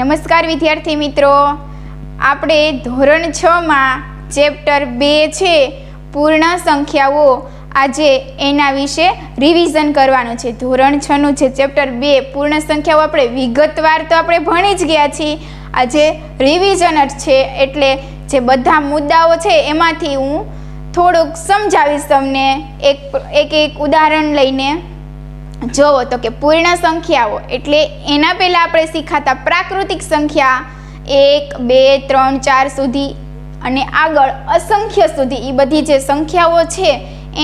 नमस्कार विद्यार्थी मित्रों, आपणे धोरण 6 में चेप्टर 2 छे पूर्ण संख्याओ आजे एना विषे रिविजन करवानुं छे। धोरण 6 नुं छे चेप्टर 2 पूर्ण संख्याओ आपणे विगतवार तो आपणे भणी ज गया छीए। आजे रिविजन ज छे एटले जे बधा मुद्दाओ छे एमांथी हूँ थोड़ुंक समजावीश तमने एक उदाहरण लईने। जोवो तो कि पूर्ण संख्याओ एटले एना पहेला आपणे शीखाता प्राकृतिक संख्या 1, 2, 3, 4 सुधी अने आगळ असंख्य सुधी ई बधी जे संख्याओ छे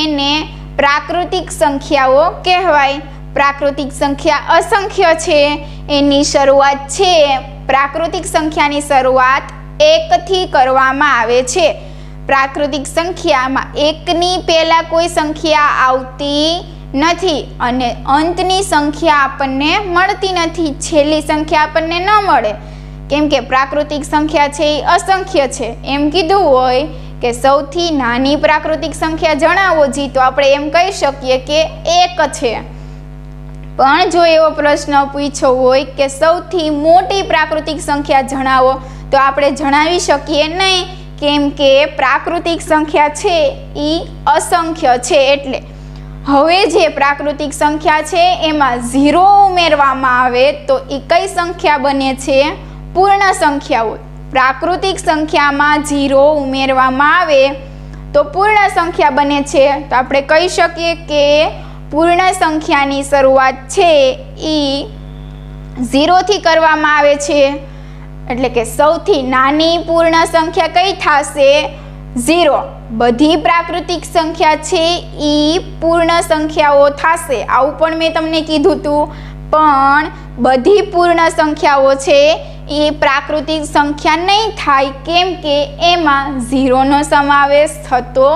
एने प्राकृतिक संख्याओ कहेवाय। प्राकृतिक संख्या असंख्य छे एनी शरूआत छे प्राकृतिक संख्यानी शरूआत 1 थी करवामां आवे छे। प्राकृतिक संख्यामां 1 नी पहेला कोई संख्या आवती नहीं अने अंतनी संख्या आपने मळती नहीं, छेल्ली संख्या आपने न मळे केम के प्राकृतिक संख्या छे ए असंख्य छे। एम कीधुं होय के सौथी नानी प्राकृतिक संख्या जणावो जी तो आपणे एम कही शकीए के 1 छे। पण जो एवो प्रश्न पूछ्यो होय के सौथी मोटी प्राकृतिक संख्या जणावो तो आपणे जणावी शकीए नहीं, केम के प्राकृतिक संख्या छे ई असंख्य छे। एटले हवे जे प्राकृतिक संख्या छे एमां 0 उमेरवामां आवे तो ई कई संख्या बने छे? पूर्ण संख्याओ। प्राकृतिक संख्यामां 0 उमेरवामां आवे तो पूर्ण संख्या बने छे। तो आपणे कही शकीए के पूर्ण संख्यानी शरूआत छे ई 0 थी करवामां आवे छे। एटले के सौथी नानी पूर्ण संख्या कई थाशे? 0। बधी प्राकृतिक संख्या छे ई पूर्ण संख्याओ थाशे। आवुं पण मैं तमने कीधुं तुं, पण बधी पूर्ण संख्याओ छे ए प्राकृतिक संख्या नहीं थाय, केम के एमां 0 नो समावेश थतो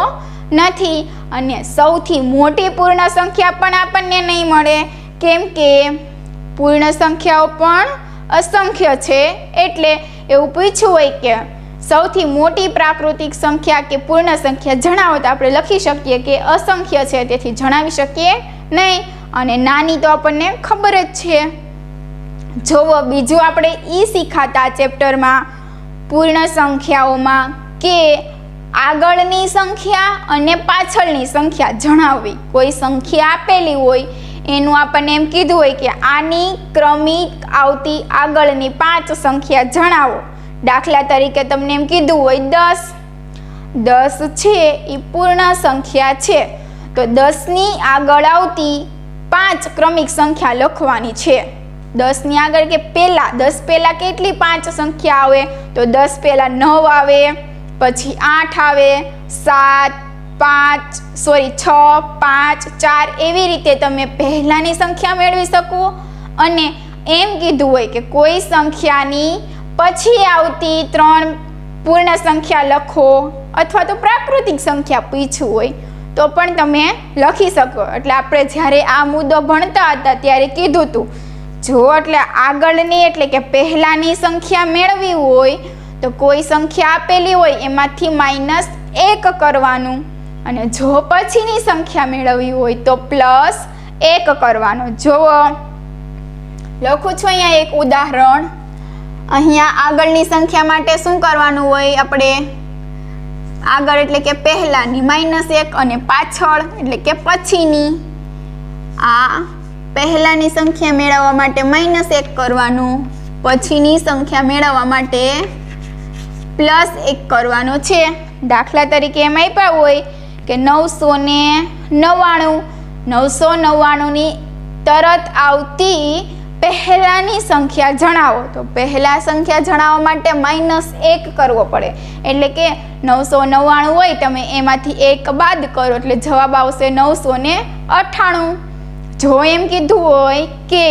नथी। अने सौथी मोटी पूर्ण संख्या पण आपणने नहीं मळे, केम के पूर्ण संख्याओ पण असंख्य छे। एटले एवुं पूछ्युं होय के सौथी मोटी प्राकृतिक संख्या के पूर्ण संख्या जणावो तो आपणे लखी शकीए के असंख्य छे, तेथी जणावी शकीए नहीं। अने नानी तो आपणने खबर ज छे। जोवो बीजुं आपणे ई शीखाता चेप्टर में पूर्ण संख्याओं में के आगळनी संख्या अने पाछळनी संख्या जणाववी। कोई संख्या आपेली होय एनुं आपणे एम कीधुं होय के आनी क्रमिक आवती आगळनी 5 संख्या जणावो। दाखला तरीके तमने एम कीधुं होय 10 छे ई पूर्ण संख्या छे तो 10 नी आगळ आवती 5 क्रमिक संख्या लखवानी छे। 10 नी आगळ के पेला 10 पेला केटली 5 संख्या आवे तो 10 पेला 9 आवे, पछी 8 आवे, 7 6 5 4 एवी रीते तमे पहेलानी संख्या मेळवी शको। अने एम कीधुं होय के कोई संख्यानी पछी आवती 3 पूर्ण संख्या लखो, अथवा तो प्राकृतिक संख्या पूछ्युं होय तो पण तमे लखी शको। एटले आपणे ज्यारे आ मुद्दो भणता हता त्यारे कीधुं तुं जो एटले आगळनी एटले के पहेलानी संख्या मेळवी होय तो कोई संख्या आपेली होय एमांथी -1 करवानुं, अने जो पछीनी संख्या मेळवी होय तो +1 करवानुं। जो लखुं छुं अहींया एक उदाहरण। अहींया आगळनी संख्या माटे शुं करवानुं होय आपणे? आगळ एटले के पहेलानी -1 अने पाछळ एटले के पछीनी। आ पहेलानी संख्या मेळववा माटे -1 करवानुं, पछीनी संख्या मेळववा माटे +1 करवानुं छे। दाखला तरीके एम आप्या होय के 999 999 नी तरत आवती पहेलानी संख्या जणावो तो पहेला संख्या जणाववा माटे -1 करवो पड़े। एटले के 999 होय तमे एमांथी 1 बाद करो एटले जवाब आवशे 998। जो एम कीधुं होय के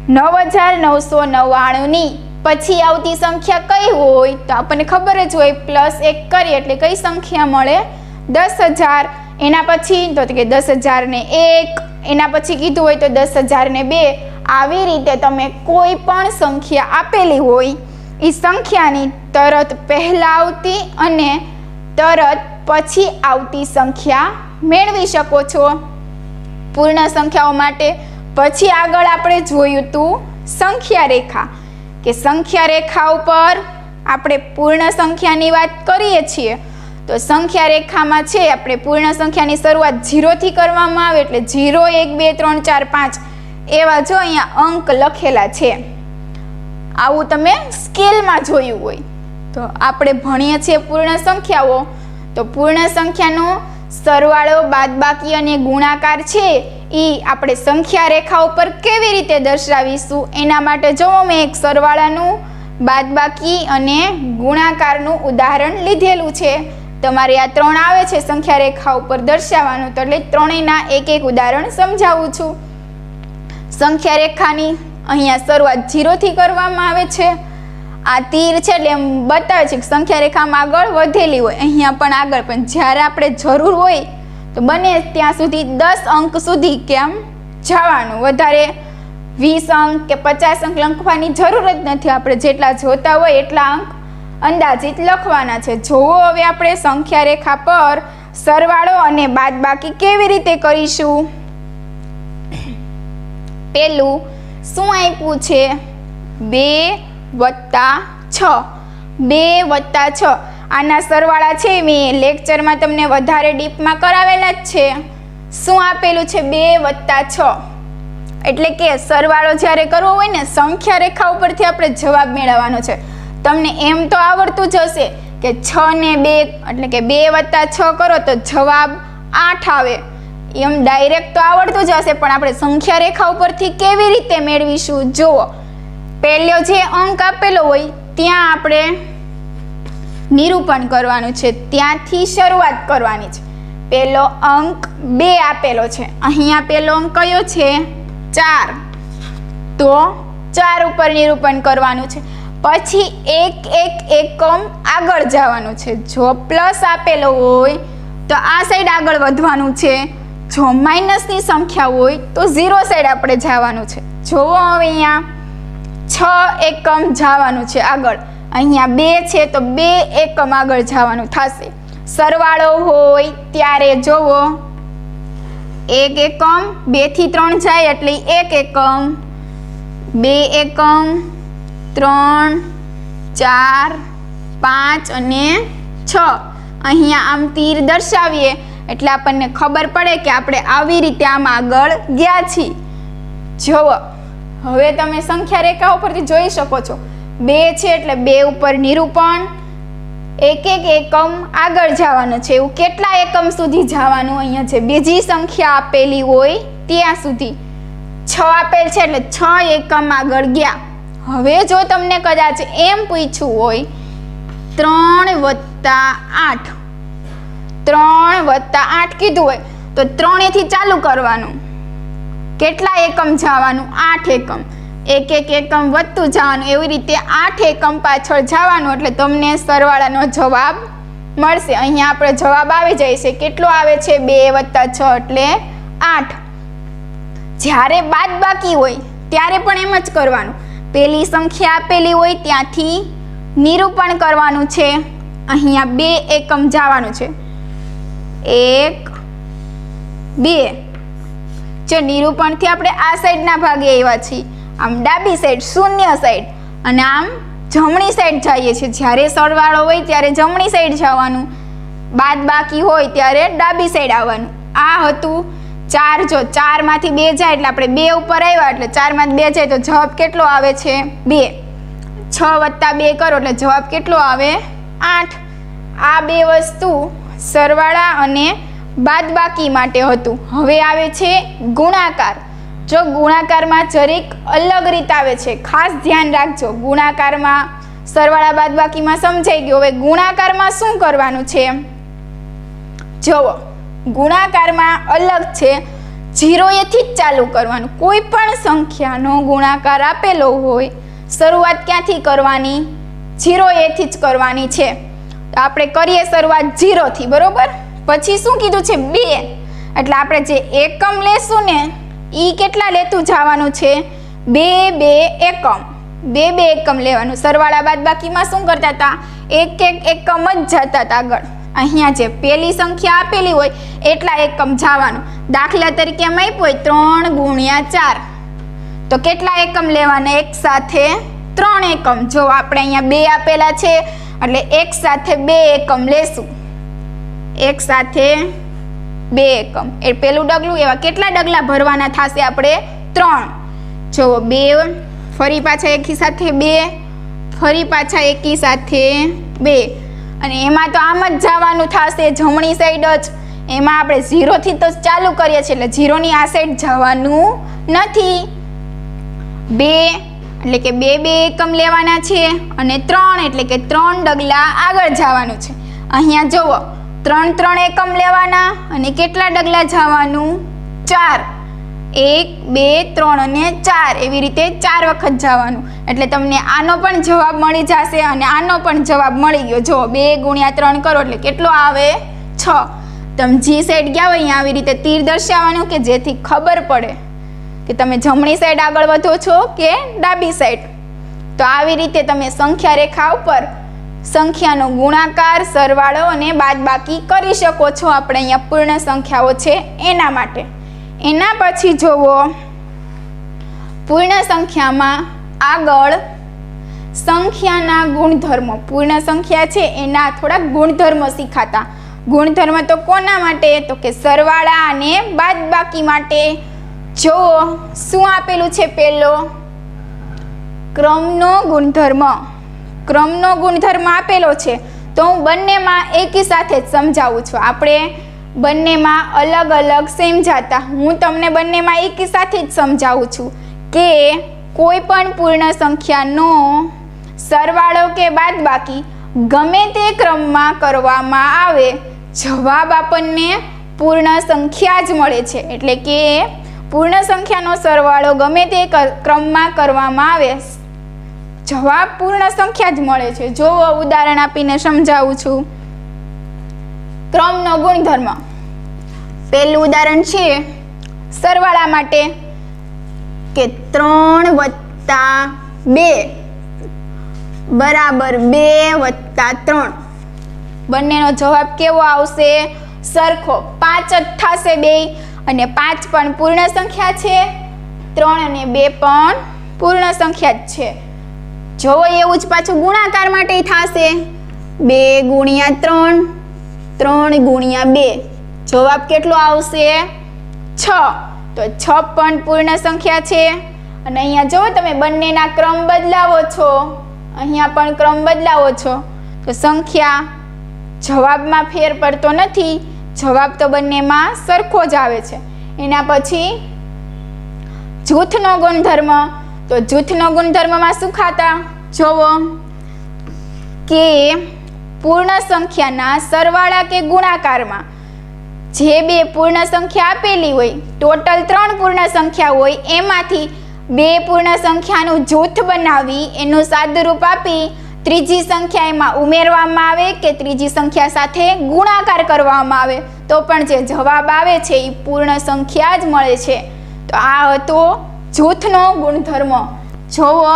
9999 नी पछी आवती संख्या कई होय तो आपने खबर ज होय +1 करीए एटले कई संख्या मळे? 10,000। एना पछी तो के 10,000 ने 1, एना पछी कीधुं होय तो 10,000 ने 2। આવી રીતે તમે કોઈ પણ સંખ્યા આપેલી હોય એ સંખ્યાની તરત પહેલા આવતી અને તરત પછી આવતી સંખ્યા મેળવી શકો છો। પૂર્ણ સંખ્યાઓ માટે પછી આગળ આપણે જોયું તું સંખ્યા રેખા કે સંખ્યા રેખા ઉપર આપણે પૂર્ણ સંખ્યાની વાત કરીએ છીએ તો સંખ્યા રેખામાં છે આપણે પૂર્ણ સંખ્યાની શરૂઆત 0 થી કરવામાં આવે એટલે 0 1 2 3 4 5 એવા જો અહીંયા અંક લખેલા છે. આવું તમે સ્કેલમાં જોયું હોય તો આપણે ભણીએ છીએ પૂર્ણ સંખ્યાઓ તો પૂર્ણ સંખ્યાનો સરવાળો બાદબાકી અને ગુણાકાર છે એ આપણે સંખ્યા રેખા ઉપર કેવી રીતે દર્શાવીશું એના માટે જો મેં એક સરવાળાનું બાદબાકી અને ગુણાકારનું ઉદાહરણ લીધેલું છે. તમારે આ 3 આવે છે સંખ્યા રેખા ઉપર દર્શાવવાનું તો એટલે ત્રણેયના એક એક ઉદાહરણ સમજાવું છું. સંખ્યા રેખાની અહીંયા શરૂઆત 0 થી કરવામાં આવે છે. આ તીર છે એટલે એમ બતાવે છે કે સંખ્યા રેખામાં આગળ વધેલી હોય, અહીંયા પણ આગળ, પણ જ્યારે આપણે જરૂર હોય તો બને ત્યાં સુધી 10 અંક સુધી કે આમ જવાનું, વધારે 20 અંક કે 50 અંક લખવાની જરૂર જ નથી. આપણે જેટલા જોતા હોય એટલા અંક અંદાજિત લખવાના છે. જોવો હવે આપણે સંખ્યા રેખા પર સરવાળો અને બાદબાકી કેવી રીતે કરીશું. પેલું શું આપ્યું છે 2 + 6. 2 + 6 આના સરવાળા છે મેં લેક્ચરમાં તમને વધારે ડીપમાં કરાવેલા જ છે. શું આપેલું છે 2 + 6 એટલે કે સરવાળો જ્યારે કરવો હોય ને સંખ્યા રેખા ઉપરથી આપણે જવાબ મેળવવાનો છે. તમને એમ તો આવડતું જ હશે કે 6 ને 2 એટલે કે 2 + 6 કરો તો જવાબ 8 આવે, એમ ડાયરેક્ટ તો આવડતું જ હશે, પણ આપણે સંખ્યા રેખા ઉપરથી કેવી રીતે મેળવીશું. જુઓ, પહેલો જે અંક આપેલો હોય ત્યાં આપણે નિરૂપણ કરવાનું છે, ત્યાંથી શરૂઆત કરવાની છે. પહેલો અંક 2 આપેલો છે, અહીંયા પહેલો અંક કયો છે 4, તો 4 ઉપર નિરૂપણ કરવાનું છે. પછી એક એકમ આગળ જવાનું છે. જો પ્લસ આપેલો હોય તો આ સાઈડ આગળ વધવાનું છે, જો માઇનસની સંખ્યા હોય તો 0 સાઈડ આપણે જવાનું છે. જોવો હવે અહીંયા 6 એકમ જવાનું છે આગળ, અહીંયા 2 છે તો 2 એકમ આગળ જવાનું થશે. સરવાળો હોય ત્યારે જોવો 1 એકમ, 2 થી 3 જાય એટલે 1 એકમ, 2 એકમ, 3 4 5 અને 6. અહીંયા આમ તીર દર્શાવીએ એટલે આપણને ખબર પડે કે આપણે આવી રીતે આમ આગળ ગયા છીએ. જુઓ હવે તમે સંખ્યા રેખા ઉપરથી જોઈ શકો છો 2 છે એટલે 2 ઉપર નિરૂપણ, એક એકમ આગળ જવાનું છે. એવું કેટલા એકમ સુધી જવાનું, અહીંયા જે બીજી સંખ્યા આપેલી હોય ત્યાં સુધી. 6 આપેલ છે એટલે 6 એકમ આગળ ગયા. હવે જો તમને કદાચ એમ પૂછ્યું હોય 3 + 8, 3 + 8 કીધું હોય તો 3 થી ચાલુ કરવાનું. કેટલા એકમ જવાનું 8 એકમ, એક એકમ વધતું જવાનું, એવી રીતે 8 એકમ પાછળ જવાનું એટલે તમને સરવાળાનો જવાબ મળશે. અહીંયા આપણે જવાબ આવી જાય છે, કેટલો આવે છે 2 + 6 એટલે 8. જ્યારે બાદબાકી હોય ત્યારે પણ એમ જ કરવાનું, પેલી સંખ્યા આપેલી હોય ત્યાંથી નિરૂપણ કરવાનું છે. અહીંયા 2 એકમ જવાનું છે, 1 2. જો નિરૂપણથી આપણે આ સાઈડના ભાગે આવ્યા છીએ, આમ ડાબી સાઈડ શૂન્ય સાઈડ, અને આમ જમણી સાઈડ જઈએ છીએ. જ્યારે સરવાળો હોય ત્યારે જમણી સાઈડ જવાનું, બાદબાકી હોય ત્યારે ડાબી સાઈડ આવવાનું. આ હતું 4. જો 4 માંથી 2 જાય એટલે આપણે 2 ઉપર આવ્યા એટલે 4 માંથી 2 જાય તો જવાબ કેટલો આવે છે 2. 6 + 2 કરો એટલે જવાબ કેટલો આવે 8. આ 2 વસ્તુ સરવાળા અને બાદબાકી માટે હતું. હવે આવે છે ગુણાકાર. જો ગુણાકારમાં જરીક અલગ રીત આવે છે, ખાસ ધ્યાન રાખજો. ગુણાકારમાં સરવાળા બાદબાકીમાં સમજાઈ ગયું. હવે ગુણાકારમાં શું કરવાનું છે જુઓ, ગુણાકારમાં અલગ છે, 0 થી જ ચાલુ કરવાનું. કોઈ પણ સંખ્યાનો ગુણાકાર આપેલો હોય શરૂઆત ક્યાંથી કરવાની 0 થી જ કરવાની છે. તો આપણે કરીએ શરૂઆત 0 થી, બરોબર. પછી શું કીધું છે 2, એટલે આપણે જે એકમ લેશું ને એ કેટલા લેતું જવાનું છે 2 એકમ, 2 એકમ લેવાનું. સરવાળા બાદબાકીમાં શું કરતા હતા, એક એકમ જ જતા હતા આગળ. અહીંયા જે પેલી સંખ્યા આપેલી હોય એટલા એકમ જવાનું. દાખલા તરીકે એમ આપ્યું હોય 3 × 4 તો કેટલા એકમ લેવાના એક સાથે 3 એકમ। જો આપણે અહીંયા 2 આપેલા છે એટલે એક સાથે 2 એકમ લેશું, એક સાથે 2 એકમ એ પેલું ડગલું। એવા કેટલા ડગલા ભરવાના થશે આપણે? 3। જો 2, ફરી પાછા એકી સાથે 2, ફરી પાછા એકી સાથે 2, અને એમાં તો આમ જ જવાનું થશે, જમણી સાઈડ જ। એમાં આપણે 0 થી તો ચાલુ કરીએ છીએ એટલે 0 ની આ સાઈડ જવાનું નથી। 2 એટલે કે 2 એકમ લેવાના છે, અને 3 એટલે કે 3 ડગલા આગળ જવાનું છે। અહીંયા જુઓ 3 એકમ લેવાના અને કેટલા ડગલા જવાનું? 4। 1 2 3 અને 4 એવી રીતે 4 વખત જવાનું। એટલે તમને આનો પણ જવાબ મળી જશે અને આનો પણ જવાબ મળી ગયો। જો 2 × 3 કરો એટલે કેટલો આવે? 6। તમે જે સાઈડ ગયા હોય અહીંયા આવી રીતે તીર દર્શાવવાનું કે જેથી ખબર પડે કે તમે જમણી સાઈડ આગળ વધો છો કે ડાબી સાઈડ। તો આવી રીતે તમે સંખ્યા રેખા ઉપર સંખ્યાનો ગુણાકાર, સરવાળો અને બાદબાકી કરી શકો છો। આપણે અહીંયા પૂર્ણ સંખ્યાઓ છે એના માટે। એના પછી જોવો પૂર્ણ સંખ્યામાં આગળ સંખ્યાના ગુણધર્મો। પૂર્ણ સંખ્યા છે એના થોડા ગુણધર્મો શીખાતા। ગુણધર્મ તો કોના માટે? તો કે સરવાળા અને બાદબાકી માટે। જો શું આપેલું છે? પેલો ક્રમનો ગુણધર્મ। ક્રમનો ગુણધર્મ આપેલો છે તો હું બંનેમાં એકી સાથે જ સમજાવું છું। આપણે બંનેમાં અલગ અલગ સમજાતા, હું તમને બંનેમાં એકી સાથે જ સમજાવું છું કે કોઈ પણ પૂર્ણ સંખ્યાનો સરવાળો કે બાદબાકી ગમે તે ક્રમમાં કરવામાં આવે, જવાબ આપણને પૂર્ણ સંખ્યા જ મળે છે। એટલે કે પૂર્ણ સંખ્યાનો સરવાળો ગમે તે ક્રમમાં કરવામાં આવે, જવાબ પૂર્ણ સંખ્યા જ મળે છે। જો ઉદાહરણ આપીને સમજાવું છું। ક્રમનો ગુણધર્મ, પહેલું ઉદાહરણ છે સરવાળા માટે કે 3 + 2 બરાબર 2 + 3। બંનેનો જવાબ કેવો આવશે? સરખો। 5 જ થશે બે, અને 5 પણ પૂર્ણ સંખ્યા છે, 3 અને 2 પણ પૂર્ણ સંખ્યા જ છે। જો એવું જ પાછું ગુણાકાર માટે થશે 2 × 3, 3 × 2, જવાબ કેટલો આવશે? 6। તો 6 પણ પૂર્ણ સંખ્યા છે। અને અહીંયા જો તમે બંનેના ક્રમ બદલાવો છો, અહીંયા પણ ક્રમ બદલાવો છો તો સંખ્યા જવાબમાં ફેર પડતો નથી, જવાબ તો બંનેમાં સરખો જ આવે છે। એના પછી જૂથનો ગુણધર્મ। તો જૂથનો ગુણધર્મમાં શું ખાતા? જોવો કે પૂર્ણ સંખ્યાના સરવાળા કે ગુણાકારમાં જે 2 પૂર્ણ સંખ્યા આપેલી હોય, ટોટલ 3 પૂર્ણ સંખ્યા હોય, એમાંથી 2 પૂર્ણ સંખ્યાનું જૂથ બનાવી એનું સાદુરૂપ આપી ત્રીજી સંખ્યા એમાં ઉમેરવામાં આવે કે ત્રીજી સંખ્યા સાથે ગુણાકાર કરવામાં આવે તો પણ જે જવાબ આવે છે એ પૂર્ણ સંખ્યા જ મળે છે। તો આ હતો જૂથનો ગુણધર્મ। જોવો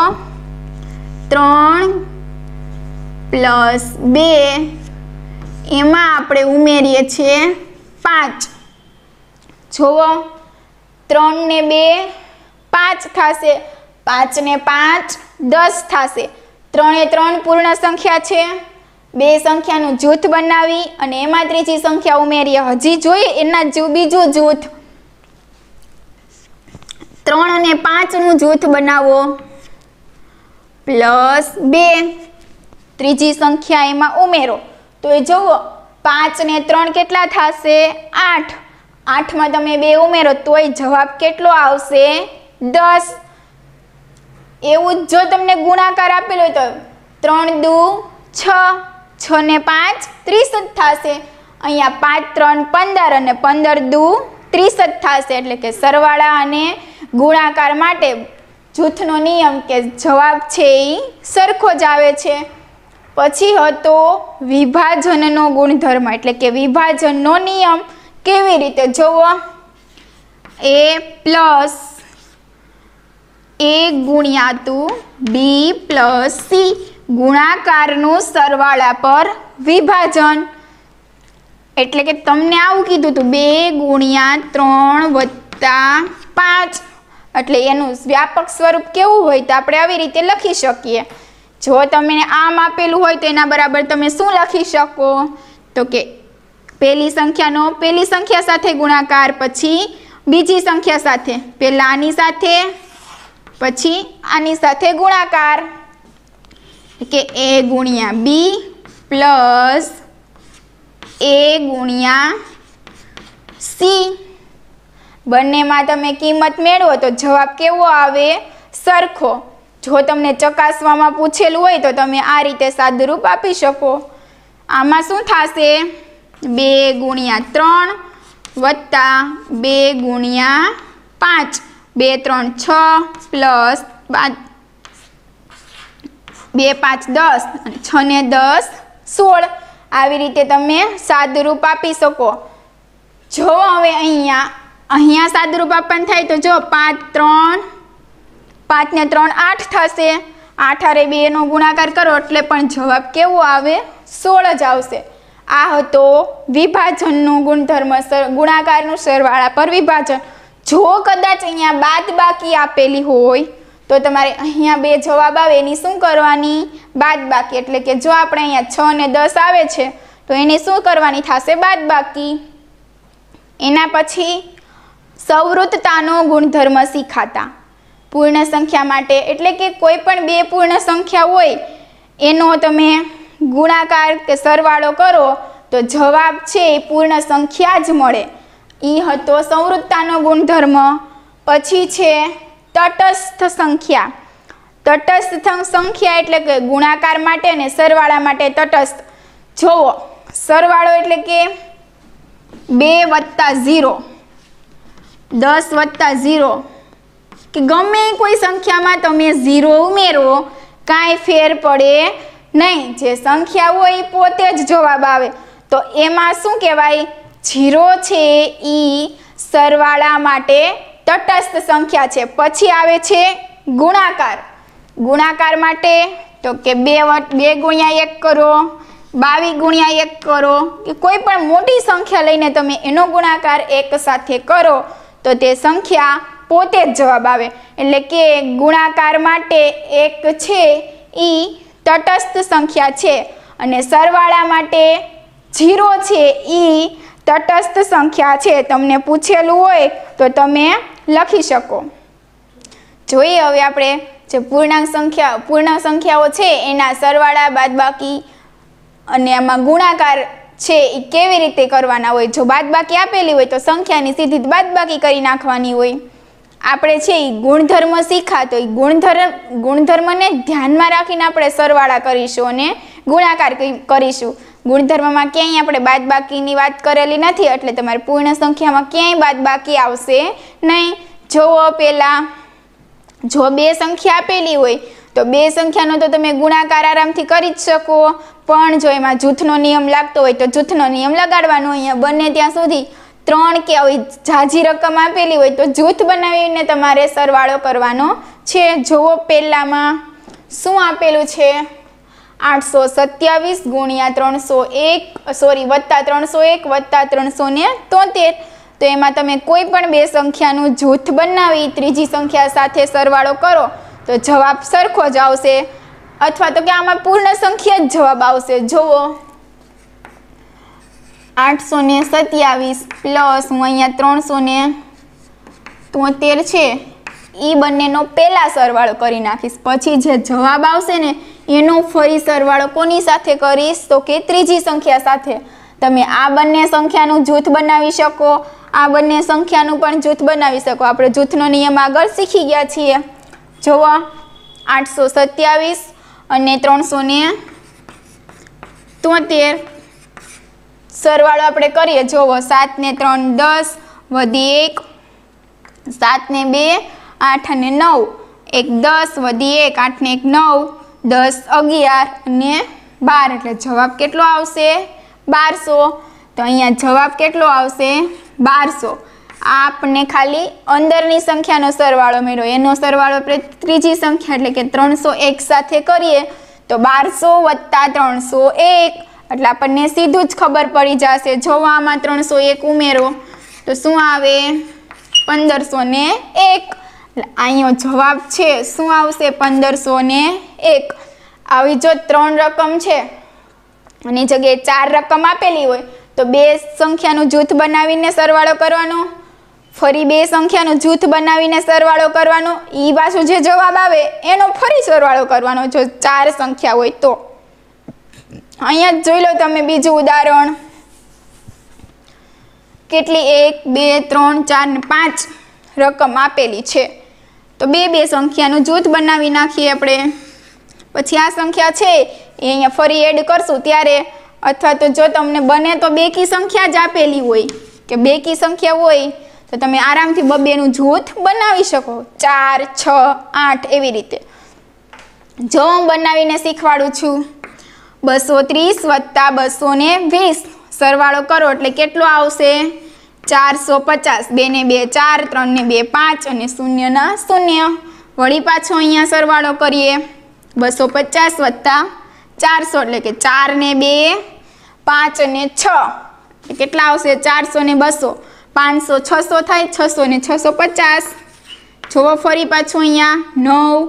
3 + 2 એમાં આપણે ઉમેરીએ છીએ 5। જોવો 3 ને 2 5 થશે, 5 ને 5 10 થશે। 3 એ 3 પૂર્ણ સંખ્યા છે, 2 સંખ્યાનું જૂથ બનાવી અને એમાં ત્રીજી સંખ્યા ઉમેરીએ। હજી જોઈએ એના બીજું જૂથ, 3 અને 5 નું જૂથ બનાવો +2, ત્રીજી સંખ્યા એમાં ઉમેરો તો એ જુઓ 5 ને 3 કેટલા થશે? 8। 8માં તમે 2 ઉમેરો તોય જવાબ કેટલો આવશે? 10। એવું જ જો તમને ગુણાકાર આપેલો હોય તો 3 દુ 6, 6 ને 5 30 થશે। અહીંયા 5 3 15 અને 15 દુ 30 થશે। એટલે કે સરવાળા અને ગુણાકાર માટે જૂથનો નિયમ કે જવાબ છે એ સરખો જ આવે છે। પછી હતો વિભાજનનો ગુણધર્મ, એટલે કે વિભાજનનો નિયમ કેવી રીતે? જોવો a × b + c ગુણાકારનું સરવાળા પર વિભાજન। એટલે કે તમને આવું કીધું હતું 2 × 3 + 5 એટલે એનું વ્યાપક સ્વરૂપ કેવું હોય તો આપણે આવી રીતે લખી શકીએ। જો તમને આમ આપેલું હોય તો એના બરાબર તમે શું લખી શકો તો કે પહેલી સંખ્યાનો પહેલી સંખ્યા સાથે ગુણાકાર, પછી બીજી સંખ્યા સાથે, પહેલા આની સાથે પછી આની સાથે ગુણાકાર, કે a ગુણ્યા b પ્લસ a ગુણ્યા c। બંનેમાં તમે કિંમત મેળવો તો જવાબ કેવો આવે? સરખો। જો તમને ચકાસવામાં પૂછેલું હોય તો તમે આ રીતે સાદુરૂપ આપી શકો। આમાં શું થશે? 2 ગુણ્યા 3 વત્તા 2 ગુણ્યા 5, 2 3 6 પ્લસ 2 5 10 અને 6 ને 10 16। આવી રીતે તમે સાદુરૂપ આપી શકો। જો હવે અહીંયા સાદુરૂપ આપવાનું થાય તો જો 5 ને 3 8 થશે। 8 હારે 2 નો ગુણાકાર કરો એટલે પણ જવાબ કેવો આવે? 16 જ આવશે। આ હતો વિભાજનનું ગુણધર્મ, ગુણાકારનું સરવાળા પર વિભાજન। જો કદાચ અહીંયા બાદબાકી આપેલી હોય તો તમારે અહીંયા 2 જવાબ આવે એની શું કરવાની? બાદબાકી। એટલે કે જો આપણે અહીંયા 6 ને 10 આવે છે તો એની શું કરવાની થશે? બાદબાકી। એના પછી સંવૃતતાનો ગુણધર્મ શીખાતા। પૂર્ણ સંખ્યા માટે એટલે કે કોઈ પણ 2 પૂર્ણ સંખ્યા હોય એનો તમે ગુણાકાર કે સરવાળો કરો તો જવાબ છે એ પૂર્ણ સંખ્યા જ મળે। એ હતો સંવૃતતાનો ગુણધર્મ। પછી છે તટસ્થ સંખ્યા। તટસ્થ સંખ્યા એટલે કે ગુણાકાર માટે ને સરવાળા માટે તટસ્થ। જોવો, સરવાળો એટલે કે 2 વત્તા 0, 10 વત્તા 0 કે ગમે કોઈ સંખ્યામાં તમે 0 ઉમેરો કાંઈ ફેર પડે નહીં। જે સંખ્યા હોય એ પોતે જ જવાબ આવે। તો એમાં શું કહેવાય? 0 છે એ સરવાળા માટે તટસ્થ સંખ્યા છે। પછી આવે છે ગુણાકાર। ગુણાકાર માટે તો કે 2 ગુણ્યા 1 કરો, 22 ગુણ્યા 1 કરો કે કોઈ પણ મોટી સંખ્યા લઈને તમે એનો ગુણાકાર 1 સાથે કરો તો તે સંખ્યા પોતે જ જવાબ આવે। એટલે કે ગુણાકાર માટે 1 છે એ તટસ્થ સંખ્યા છે અને સરવાળા માટે 0 છે એ તટસ્થ સંખ્યા છે। તમને પૂછેલું હોય તો તમે લખી શકો। જોઈએ હવે આપણે જે પૂર્ણ સંખ્યાઓ છે એના સરવાળા, બાદબાકી અને આમાં ગુણાકાર છે એ કેવી રીતે કરવાના હોય। જો બાદબાકી આપેલી હોય તો સંખ્યાની સીધી બાદબાકી કરી નાખવાની હોય। આપણે છે એ ગુણધર્મ શીખા તો એ ગુણધર્મને ધ્યાનમાં રાખીને આપણે સરવાળા કરીશું અને ગુણાકાર કરીશું। ગુણધર્મમાં ક્યાંય આપણે બાદબાકીની વાત કરેલી નથી એટલે તમારે પૂર્ણ સંખ્યામાં ક્યાંય બાદબાકી આવશે નહીં। જોવો, પહેલાં જો 2 સંખ્યા આપેલી હોય તો 2 સંખ્યાનો તો તમે ગુણાકાર આરામથી કરી જ શકો, પણ જો એમાં જૂથનો નિયમ લાગતો હોય તો જૂથનો નિયમ લગાડવાનો। અહીંયા બંને ત્યાં સુધી 3 કે આવી ઝાઝી રકમ આપેલી હોય તો જૂથ બનાવીને તમારે સરવાળો કરવાનો છે। જોવો, પહેલામાં શું આપેલું છે? 827 ગુણ્યા 301 વત્તા 301 વત્તા 373। તો એમાં તમે કોઈ પણ 2 સંખ્યાનું જૂથ બનાવી ત્રીજી સંખ્યા સાથે સરવાળો કરો તો જવાબ સરખો જ આવશે, અથવા તો કે આમાં પૂર્ણ સંખ્યા જ જવાબ આવશે। જુઓ, 827 પ્લસ હું અહીંયા 373 છે એ બંનેનો પહેલા સરવાળો કરી નાખીશ, પછી જે જવાબ આવશે ને એનો ફરી સરવાળો કોની સાથે કરીશ તો કે ત્રીજી સંખ્યા સાથે। તમે આ બંને સંખ્યાનું જૂથ બનાવી શકો, આ બંને સંખ્યાનું પણ જૂથ બનાવી શકો। આપણે જૂથનો નિયમ આગળ શીખી ગયા છીએ। જુઓ, 827 અને 373 સરવાળો આપણે કરીએ। જુઓ, 7 ને 3 10 વધી 1, 7 ને 2 8 અને 9, 1 10 વધી 1 8 ને 1 9, 10 11 અને 12 એટલે જવાબ કેટલો આવશે? 1200। તો અહીંયા જવાબ કેટલો આવશે? 1200। આપને ખાલી અંદરની સંખ્યાનો સરવાળો મેળવો, એનો સરવાળો આપણે ત્રીજી સંખ્યા એટલે કે 301 સાથે કરીએ તો 1200 વત્તા 301 એટલે આપણને સીધું જ ખબર પડી જશે। જો આમાં 301 ઉમેરો તો શું આવે? 1501। અહીંયા જવાબ છે શું આવશે 1501। આવી જો 3 રકમ છે અને જગ્યાએ 4 રકમ આપેલી હોય તો 2 સંખ્યાનું જૂથ બનાવીને સરવાળો કરવાનો, ફરી 2 સંખ્યાનું જૂથ બનાવીને સરવાળો કરવાનો, ઈ પાછું જે જવાબ આવે એનો ફરી સરવાળો કરવાનો જો 4 સંખ્યા હોય તો। અહીંયા જોઈ લો તમે બીજું ઉદાહરણ, કેટલી 1 2 3 4 ને 5 રકમ આપેલી છે તો 2 સંખ્યાનું જૂથ બનાવી નાખીએ આપણે। પછી આ સંખ્યા છે એ અહીંયા ફરી એડ કરશું ત્યારે, અથવા તો જો તમને બને તો 2 કી સંખ્યા જ આપેલી હોય કે 2 કી સંખ્યા હોય તો તમે આરામથી 2નું જૂથ બનાવી શકો, 4 6 8 એવી રીતે। જો હું બનાવીને શીખવાડું છું, 230 + 220 સરવાળો કરો એટલે કેટલો આવશે 450। 2 ને 2 4, 3 ને 2 5 અને 0 ના 0। વળી પાછો અહીંયા સરવાળો કરીએ, 250 + 400 એટલે કે 4 ને 2 5 અને 6 કેટલા આવશે 400 ને 200 500 600 થાય, 600 ને 650। જોવો ફરી પાછું અહીંયા 9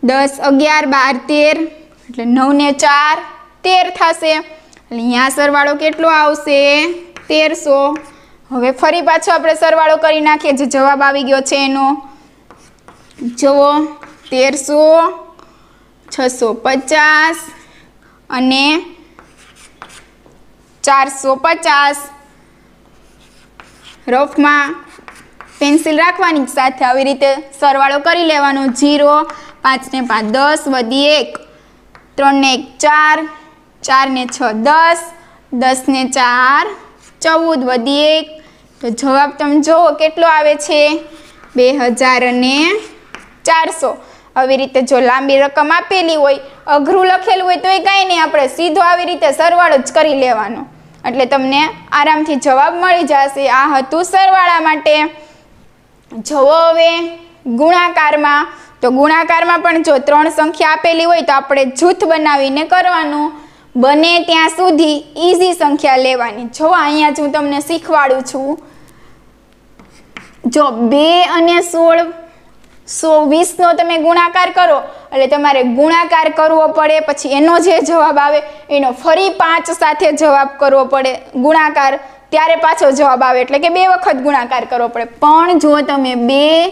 10 11 12 13 એટલે 9 ને 4 13 થશે એટલે અહીંયા સરવાળો કેટલો આવશે 1300। હવે ફરી પાછો આપણે સરવાળો કરી નાખીએ, જે જવાબ આવી ગયો છે એનો જુઓ 1300 650 અને 450। રફમાં પેન્સિલ રાખવાની સાથે આવી રીતે સરવાળો કરી લેવાનો, 0 5 ને 5 10 વધી 1 3 ને 1 4 4 ને 6 10 10 ને 4 14 વધી 1 તો જવાબ તમે જુઓ કેટલો આવે છે 2400। આવી રીતે જો લાંબી રકમ આપેલી હોય, અઘરું લખેલું હોય તો એ કાંઈ નહીં, આપણે સીધો આવી રીતે સરવાળો જ કરી લેવાનો એટલે તમને આરામથી જવાબ મળી જશે। આ હતું સરવાળા માટે। જુઓ હવે ગુણાકારમાં, તો ગુણાકારમાં પણ જો 3 સંખ્યા આપેલી હોય તો આપણે જૂથ બનાવીને કરવાનું, બને ત્યાં સુધી ઈઝી સંખ્યા લેવાની। જો અહીંયા જ હું તમને શીખવાડું છું, જો 2 અને 16 120 નો તમે ગુણાકાર કરો એટલે તમારે ગુણાકાર કરવો પડે, પછી એનો જે જવાબ આવે એનો ફરી 5 સાથે જવાબ કરવો પડે ગુણાકાર, ત્યારે પાછો જવાબ આવે એટલે કે 2 વખત ગુણાકાર કરવો પડે। પણ જો તમે 2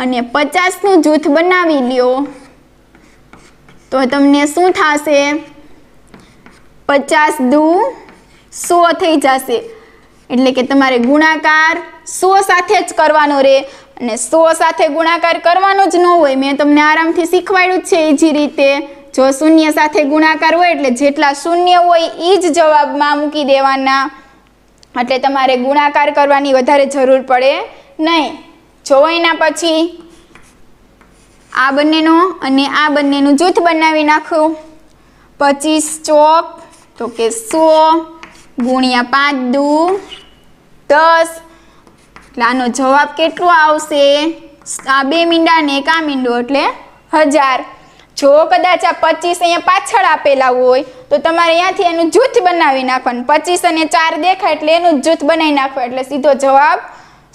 અને 50નું જૂથ બનાવી લ્યો તો તમને શું થશે 50 દુ 100 થઈ જશે એટલે કે તમારે ગુણાકાર 100 સાથે જ કરવાનો રહે અને 100 સાથે ગુણાકાર કરવાનો જ ન હોય, મેં તમને આરામથી શીખવાડ્યું જ છે ઈજી રીતે। જો 0 સાથે ગુણાકાર હોય એટલે જેટલા 0 હોય એ જ જવાબમાં મૂકી દેવાના, એટલે તમારે ગુણાકાર કરવાની વધારે જરૂર પડે નહીં। જો એના પછી આ બંનેનો અને આ બંનેનું જૂથ બનાવી નાખો, 25 ચોક તો કે 100 ગુણ્યા 5 દુ 10 એટલે આનો જવાબ કેટલો આવશે, આ 2 મીંડા ને એક આ મીંડો એટલે 1000। જો કદાચ આ 25 અહીંયા પાછળ આપેલા હોય તો તમારે અહીંયાથી એનું જૂથ બનાવી નાખવાનું, 25 અને 4 દેખાય એટલે એનું જૂથ બનાવી નાખવાનું એટલે સીધો જવાબ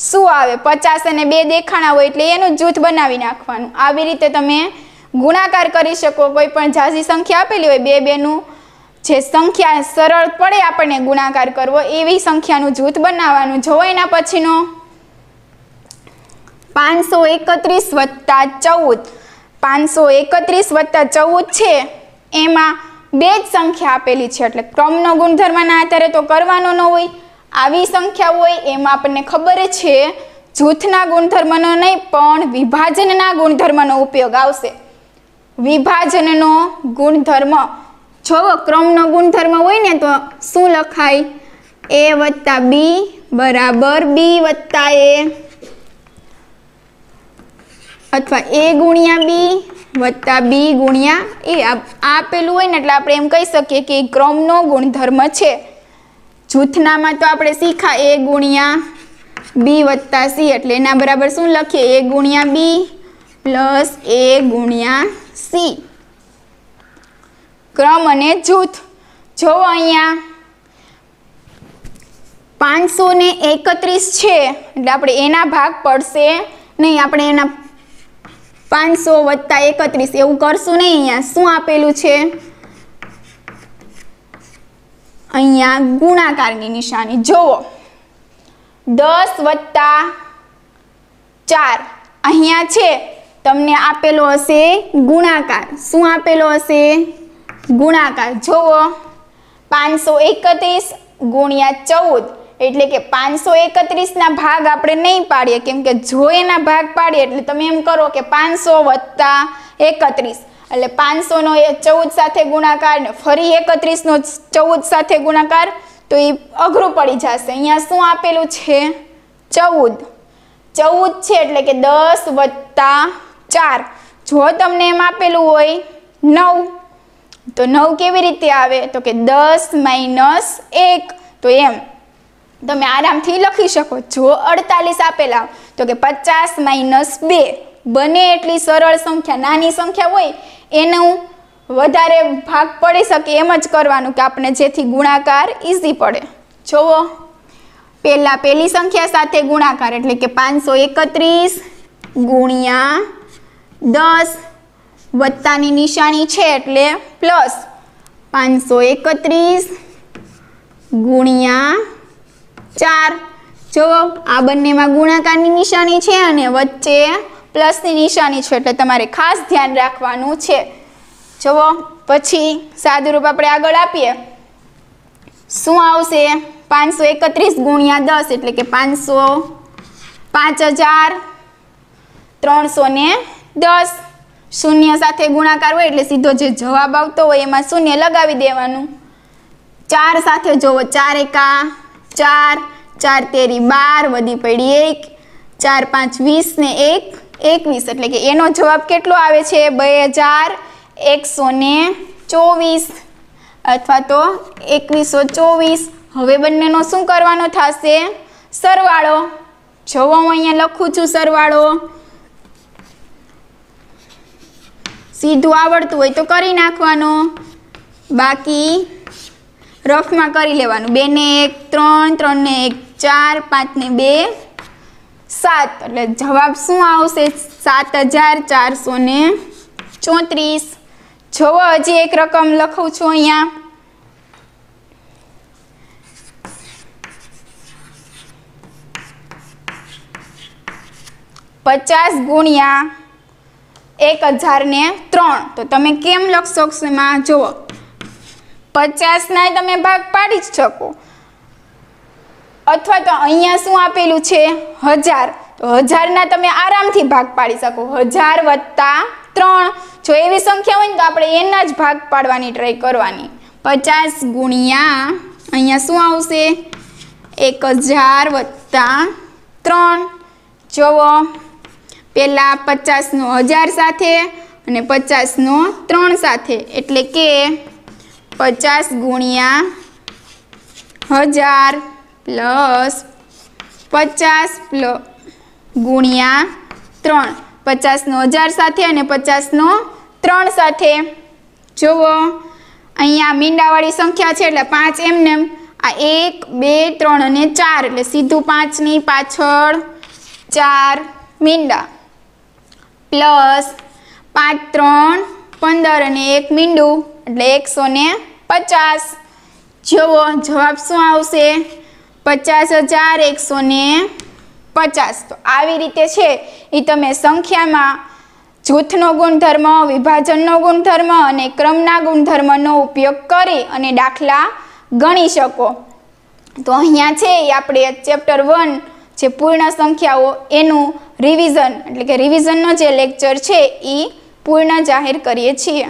શું આવે 50 અને 2 દેખાણા હોય એટલે એનું જૂથ બનાવી નાખવાનું। આવી રીતે તમે ગુણાકાર કરી શકો, કોઈ પણ ઝાઝી સંખ્યા આપેલી હોય 2 2નું જે સંખ્યા સરળ પડે આપણને ગુણાકાર કરવો એવી સંખ્યાનું જૂથ બનાવવાનું। જો એના પછીનો 531 + 14 531 + 14 છે એમાં 2 જ સંખ્યા આપેલી છે એટલે ક્રમનો ગુણધર્મના આધારે તો કરવાનો ન હોય, આવી સંખ્યા હોય એમાં આપણને ખબર છે જૂથના ગુણધર્મનો નહીં પણ વિભાજનના ગુણધર્મનો ઉપયોગ આવશે। વિભાજનનો ગુણધર્મ, જો ક્રમનો ગુણધર્મ હોય ને તો શું લખાય a + b = b + a, અથવા a × b + b × a આપેલું હોય ને એટલે આપણે એમ કહી શકીએ કે ક્રમનો ગુણધર્મ છે। જૂથનામાં તો આપણે શીખા a × b + c એટલે એના બરાબર શું લખીએ a × b + a × c। ક્રમ અને જૂથ, જો અહીંયા 531 છે એટલે આપણે એના ભાગ પડશે નહીં, આપણે એના 500 વત્તા 31 એવું કરશું નહીં। અહીંયા શું આપેલું છે? અહીંયા ગુણાકારની નિશાની જોવો। 10 વત્તા 4 અહીંયા છે, તમને આપેલો હશે ગુણાકાર। શું આપેલો હશે? ગુણાકાર। જોવો 531 ગુણ્યા 14 એટલે કે 531 ના ભાગ આપણે નહીં પાડીએ, કેમ કે જો એના ભાગ પાડીએ એટલે તમે એમ કરો કે 500 વત્તા 31 એટલે 500 નો 14 સાથે ગુણાકાર ને ફરી 31 નો 14 સાથે ગુણાકાર, તો એ અઘરું પડી જશે। અહીંયા શું આપેલું છે? 14 છે એટલે કે 10 વત્તા 4। જો તમને એમ આપેલું હોય 9 તો 9 કેવી રીતે આવે? તો કે 10 માઇનસ 1, તો એમ તમે આરામથી લખી શકો। જો 48 આપેલા તો કે 50 માઇનસ 2, બને એટલી સરળ સંખ્યા, નાની સંખ્યા હોય એનું વધારે ભાગ પડી શકે એમ જ કરવાનું કે આપણે જેથી ગુણાકાર ઈઝી પડે। જોવો પહેલી સંખ્યા સાથે ગુણાકાર એટલે કે 531 ગુણ્યા 10 વત્તાની નિશાની છે એટલે પ્લસ 531 ગુણ્યા 4। જો આ બંનેમાં ગુણાકારની નિશાની છે અને વચ્ચે પ્લસની નિશાની છે એટલે તમારે ખાસ ધ્યાન રાખવાનું છે। જુઓ પછી સાદુરૂપ આપણે આગળ આપીએ, શું આવશે? 531 ગુણ્યા 10 એટલે કે 5310। શૂન્ય સાથે ગુણાકાર હોય એટલે સીધો જે જવાબ આવતો હોય એમાં શૂન્ય લગાવી દેવાનું। 4 સાથે જોવો 4 એકા 4, 4 તેરી 12, વધી પડી 1, 4 5 20 ને 1 21 એટલે કે એનો જવાબ કેટલો આવે છે? 2124 અથવા તો 2124। હવે બંનેનો શું કરવાનો થશે? સરવાળો। જોવો હું અહીંયા લખું છું સરવાળો, સીધું આવડતું હોય તો કરી નાખવાનો, બાકી રફમાં કરી લેવાનું। 2 ને 1 3, 3 ને 1 4, 5 ને 2 7 એટલે જવાબ શું આવશે? 7434। જોવો હજી એક રકમ લખું છું અહીંયા, 50 ગુણ્યા 1003। તો તમે કેમ લખશો? એમાં જુઓ 50 ના તમે ભાગ પાડી જ શકો, અથવા તો અહીંયા શું આપેલું છે? 1000, તો 1000 ના તમે આરામથી ભાગ પાડી શકો। 1000 વત્તા 3, જો એવી સંખ્યા હોય ને તો આપણે એના જ ભાગ પાડવાની ટ્રાય કરવાની। 50 ગુણ્યા અહીંયા શું આવશે? 1000 વત્તા 3। જોવો પહેલા 50 નો 1000 સાથે અને 50 નો 3 સાથે એટલે કે 50 ગુણ્યા 1000 પ્લસ 50 ગુણ્યા 3, 50 નો 1000 સાથે અને 50 નો 3 સાથે। જુઓ અહીંયા મીંડાવાળી સંખ્યા છે એટલે 5 એમને, આ 1 2 3 અને 4 એટલે સીધું 5 ની પાછળ 4 મીંડા, પ્લસ 5 3 15 અને 1 મીંડું એટલે 150। જુઓ જવાબ શું આવશે? 50150। તો આવી રીતે છે એ તમે સંખ્યામાં જૂથનો ગુણધર્મ, વિભાજનનો ગુણધર્મ અને ક્રમના ગુણધર્મનો ઉપયોગ કરી અને દાખલા ગણી શકો। તો અહીંયા છે એ આપણે ચેપ્ટર 1 જે પૂર્ણ સંખ્યાઓ એનું રિવિઝન એટલે કે રિવિઝનનો જે લેક્ચર છે એ પૂર્ણ જાહેર કરીએ છીએ।